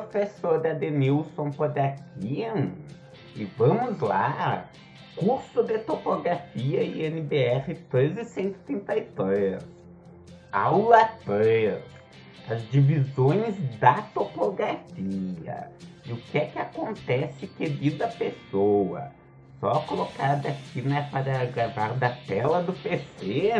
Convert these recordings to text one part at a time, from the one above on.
professor Adenilson por aqui, e vamos lá, curso de topografia INBR 1333, aula 3, as divisões da topografia. E o que é que acontece, querida pessoa? Só colocada aqui, né, para gravar da tela do PC,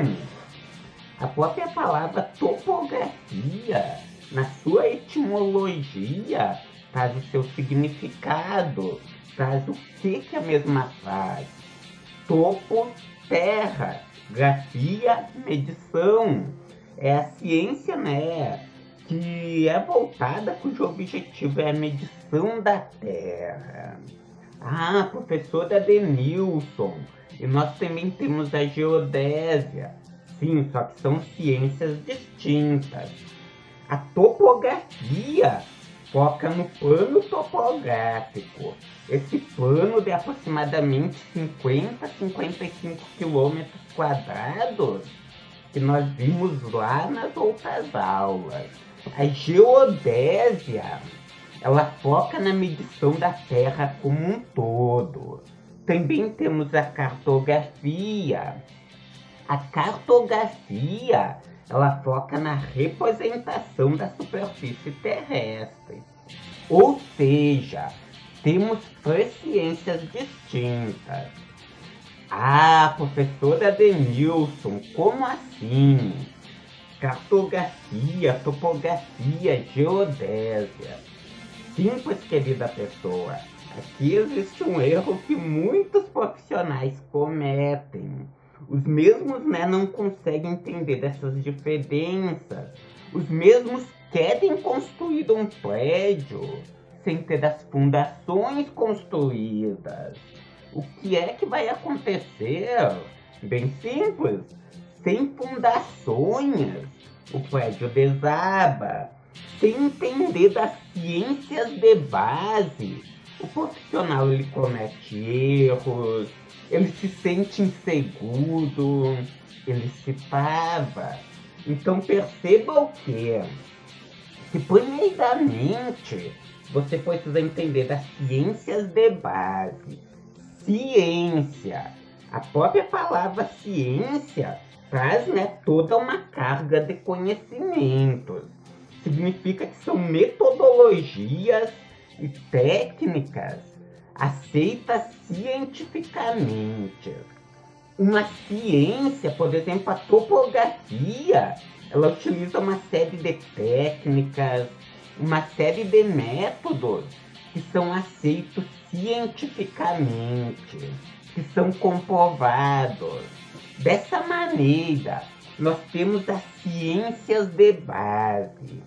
a própria palavra topografia, na sua etimologia, traz o seu significado, traz o que a mesma faz. Topo, terra, grafia, medição. É a ciência, né, que é voltada, cujo objetivo é a medição da terra. Ah, professor Adenilson, e nós também temos a geodésia. Sim, só que são ciências distintas. A topografia foca no plano topográfico. Esse plano de aproximadamente 50-55 quilômetros quadrados que nós vimos lá nas outras aulas. A geodésia, ela foca na medição da Terra como um todo. Também temos a cartografia. A cartografia, ela foca na representação da superfície terrestre. Ou seja, temos três ciências distintas. Ah, professor Adenilson, como assim? Cartografia, topografia, geodésia. Simples, querida pessoa. Aqui existe um erro que muitos profissionais cometem. Os mesmos, né, não conseguem entender dessas diferenças. Os mesmos querem construir um prédio sem ter as fundações construídas. O que é que vai acontecer? Bem simples. Sem fundações, o prédio desaba. Sem entender das ciências de base, o profissional ele comete erros, ele se sente inseguro, ele se trava. Então perceba o quê? Que primeiramente você precisa entender das ciências de base. Ciência. A própria palavra ciência traz, né, toda uma carga de conhecimentos. Significa que são metodologias e técnicas aceitas cientificamente. Uma ciência, por exemplo, a topografia, ela utiliza uma série de técnicas, uma série de métodos que são aceitos cientificamente, que são comprovados. Dessa maneira, nós temos as ciências de base,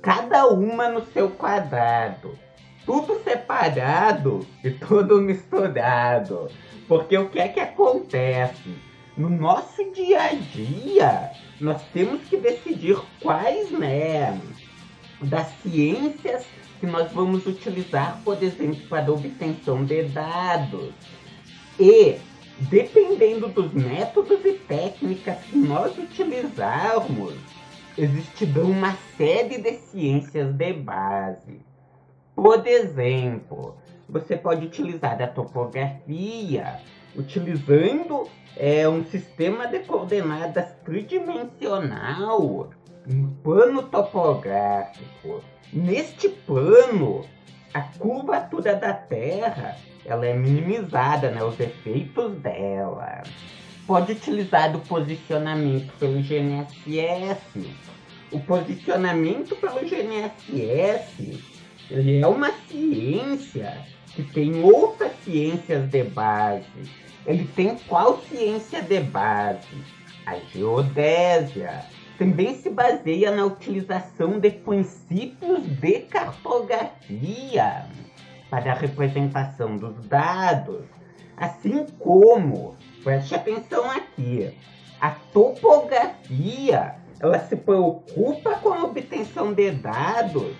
cada uma no seu quadrado, tudo separado e tudo misturado. Porque o que é que acontece? No nosso dia a dia, nós temos que decidir quais, né, das ciências que nós vamos utilizar, por exemplo, para a obtenção de dados. E, dependendo dos métodos e técnicas que nós utilizarmos, existirão uma série de ciências de base. Por exemplo, você pode utilizar a topografia utilizando um sistema de coordenadas tridimensional, um plano topográfico. Neste plano, a curvatura da Terra ela é minimizada, né, os efeitos dela. Pode utilizar o posicionamento pelo GNSS. O posicionamento pelo GNSS ele é uma ciência que tem outras ciências de base. Ele tem qual ciência de base? A geodésia. Também se baseia na utilização de princípios de cartografia para a representação dos dados. Assim como, preste atenção aqui, a topografia ela se preocupa com a obtenção de dados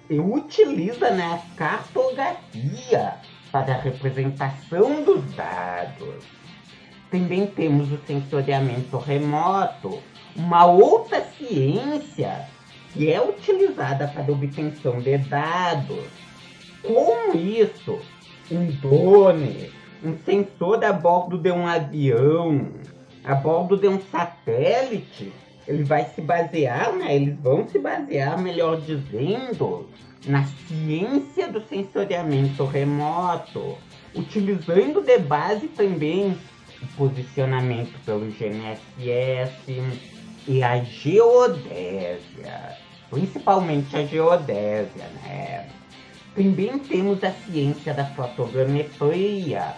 e utiliza, né, a cartografia para a representação dos dados. Também temos o sensoriamento remoto, uma outra ciência que é utilizada para obtenção de dados. Com isso, um drone, um sensor a bordo de um avião, a bordo de um satélite, eles vão se basear, melhor dizendo, na ciência do sensoriamento remoto, utilizando de base também o posicionamento pelo GNSS e a geodésia, principalmente a geodésia, né? Também temos a ciência da fotogrametria.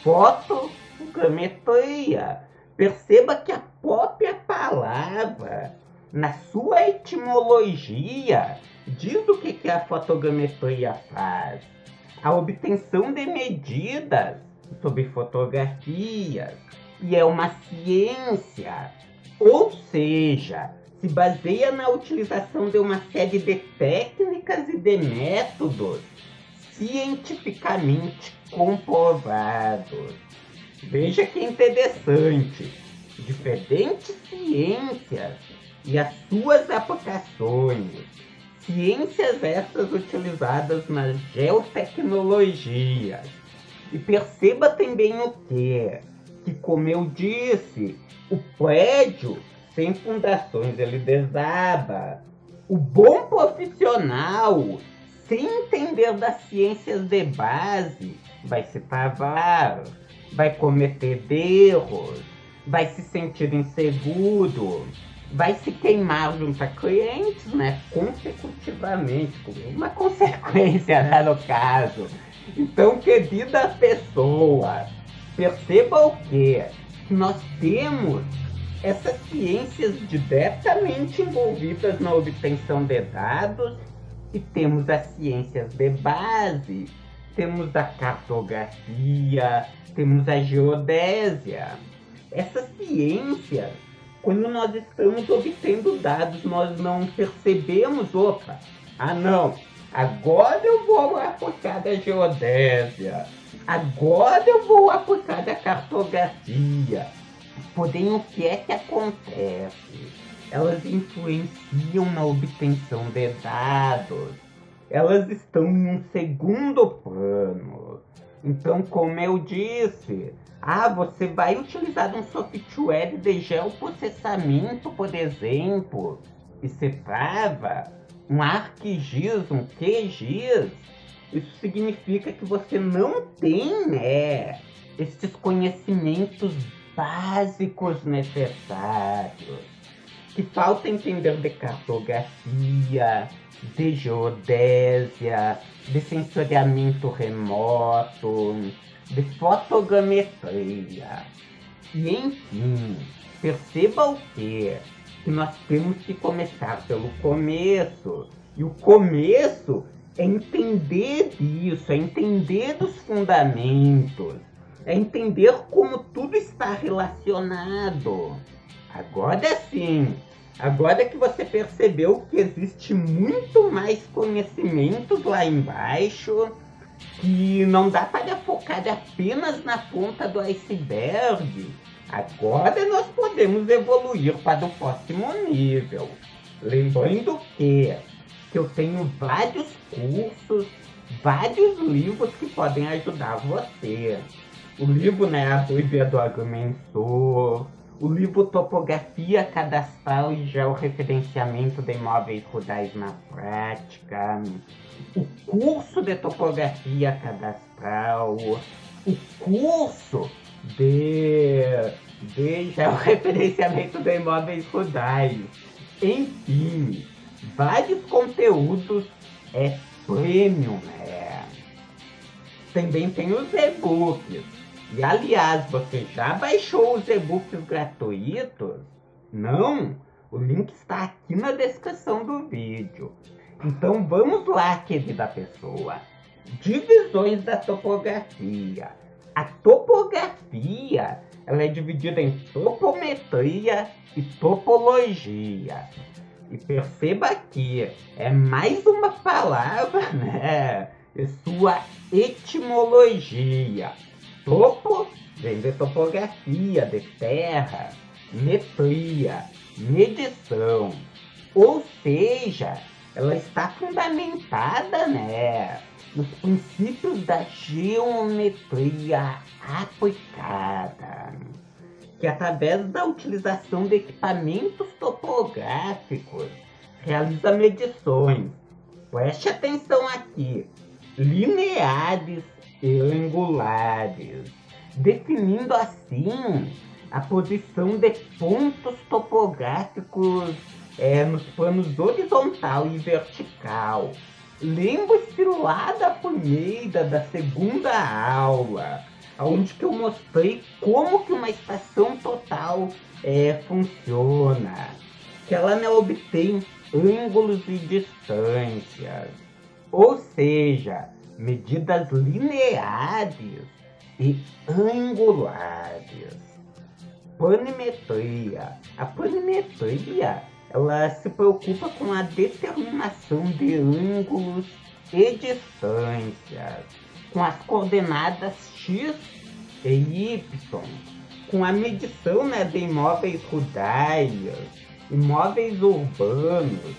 Fotogrametria. Perceba que a própria palavra, na sua etimologia, diz o que a fotogrametria faz. A obtenção de medidas sobre fotografias. E é uma ciência. Ou seja, se baseia na utilização de uma série de técnicas e de métodos cientificamente comprovados. Veja que interessante, diferentes ciências e as suas aplicações. Ciências essas utilizadas nas geotecnologias. E perceba também o que, como eu disse, o prédio sem fundações ele desaba. O bom profissional, sem entender das ciências de base, vai se travar, vai cometer erros, vai se sentir inseguro, vai se queimar junto a clientes, né, consecutivamente, uma consequência, né, no caso. Então, querida pessoa, perceba o que nós temos essas ciências diretamente envolvidas na obtenção de dados e temos as ciências de base, temos a cartografia, temos a geodésia. Essas ciências, quando nós estamos obtendo dados, nós não percebemos, agora eu vou aplicar a geodésia, agora eu vou aplicar a cartografia. Porém, o que é que acontece? Elas influenciam na obtenção de dados. Elas estão em um segundo plano. Então, como eu disse, você vai utilizar um software de geoprocessamento, por exemplo, e se trava um ArcGIS, um QGIS. Isso significa que você não tem, esses conhecimentos básicos necessários, que falta entender de cartografia, de geodésia, de sensoriamento remoto, de fotogrametria. E enfim, perceba o que nós temos que começar pelo começo. E o começo é entender isso, é entender os fundamentos, é entender como tudo está relacionado. Agora sim, agora que você percebeu que existe muito mais conhecimentos lá embaixo, que não dá para focar apenas na ponta do iceberg, agora nós podemos evoluir para o próximo nível. Lembrando que eu tenho vários cursos, vários livros que podem ajudar você. O livro, A Ruiva do Agrimensor, o livro Topografia Cadastral e Georreferenciamento de Imóveis Rurais na Prática, o curso de Topografia Cadastral, o curso de Georreferenciamento de Imóveis Rurais, enfim, vários conteúdos premium, Também tem os e-books. E aliás, você já baixou os e-books gratuitos? Não? O link está aqui na descrição do vídeo. Então vamos lá, querida pessoa. Divisões da topografia. A topografia, ela é dividida em topometria e topologia. E perceba que é mais uma palavra, E sua etimologia. Topo vem de topografia, de terra, metria, medição. Ou seja, ela está fundamentada, né, nos princípios da geometria aplicada, que através da utilização de equipamentos topográficos realiza medições, preste atenção aqui, lineares e angulares, definindo assim a posição de pontos topográficos nos planos horizontal e vertical. Lembre-se lá da primeira, da segunda aula, onde que eu mostrei como que uma estação total funciona, que ela não obtém ângulos e distâncias, ou seja, medidas lineares e angulares. Planimetria. A planimetria, ela se preocupa com a determinação de ângulos e distâncias, com as coordenadas x e y, com a medição, né, de imóveis rurais, imóveis urbanos,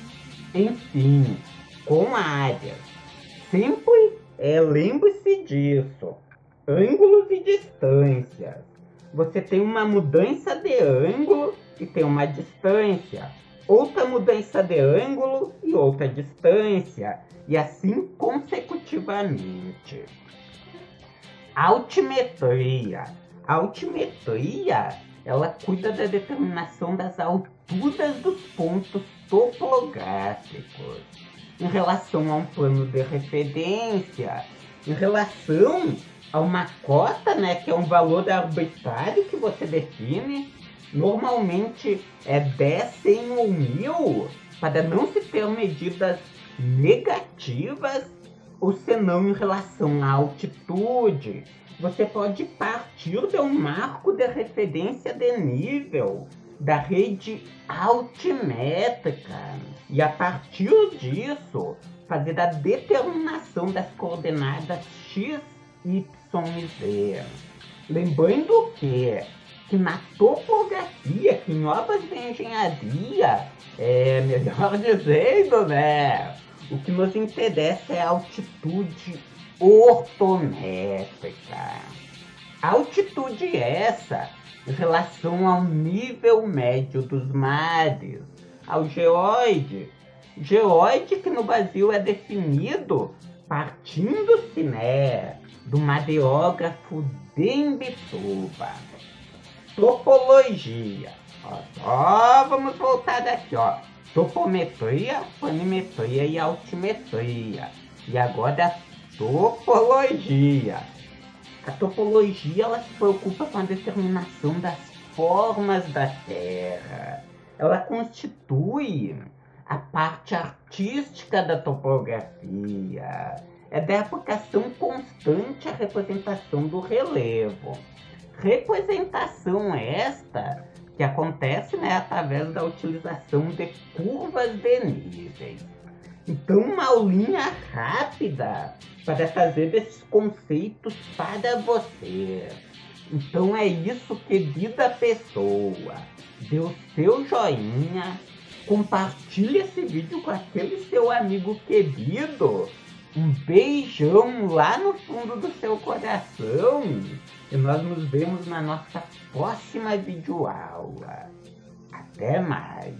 enfim, com áreas. Sempre lembre-se disso, ângulos e distâncias. Você tem uma mudança de ângulo e tem uma distância, outra mudança de ângulo e outra distância, e assim consecutivamente. Altimetria. A altimetria, ela cuida da determinação das alturas dos pontos topográficos em relação a um plano de referência, em relação a uma cota, né, que é um valor arbitrário que você define, normalmente é 10, 100 ou 1000, para não se ter medidas negativas, ou senão em relação à altitude. Você pode partir de um marco de referência de nível da rede altimétrica e a partir disso fazer a determinação das coordenadas x, y e z. Lembrando que na topografia, que em obras de engenharia, melhor dizendo, né, o que nos interessa é a altitude ortométrica. Altitude essa em relação ao nível médio dos mares, ao geoide. Geoide que no Brasil é definido partindo-se, né, do mareógrafo de Imbituba. Topologia. Ó, vamos voltar daqui, ó. Topometria, planimetria e altimetria. E agora a topologia. A topologia, ela se preocupa com a determinação das formas da Terra. Ela constitui a parte artística da topografia. É da aplicação constante à representação do relevo. Representação esta que acontece, né, através da utilização de curvas de níveis. Então, uma aulinha rápida para trazer esses conceitos para você. Então é isso, querida pessoa. Dê o seu joinha, compartilhe esse vídeo com aquele seu amigo querido. Um beijão lá no fundo do seu coração. E nós nos vemos na nossa próxima videoaula. Até mais.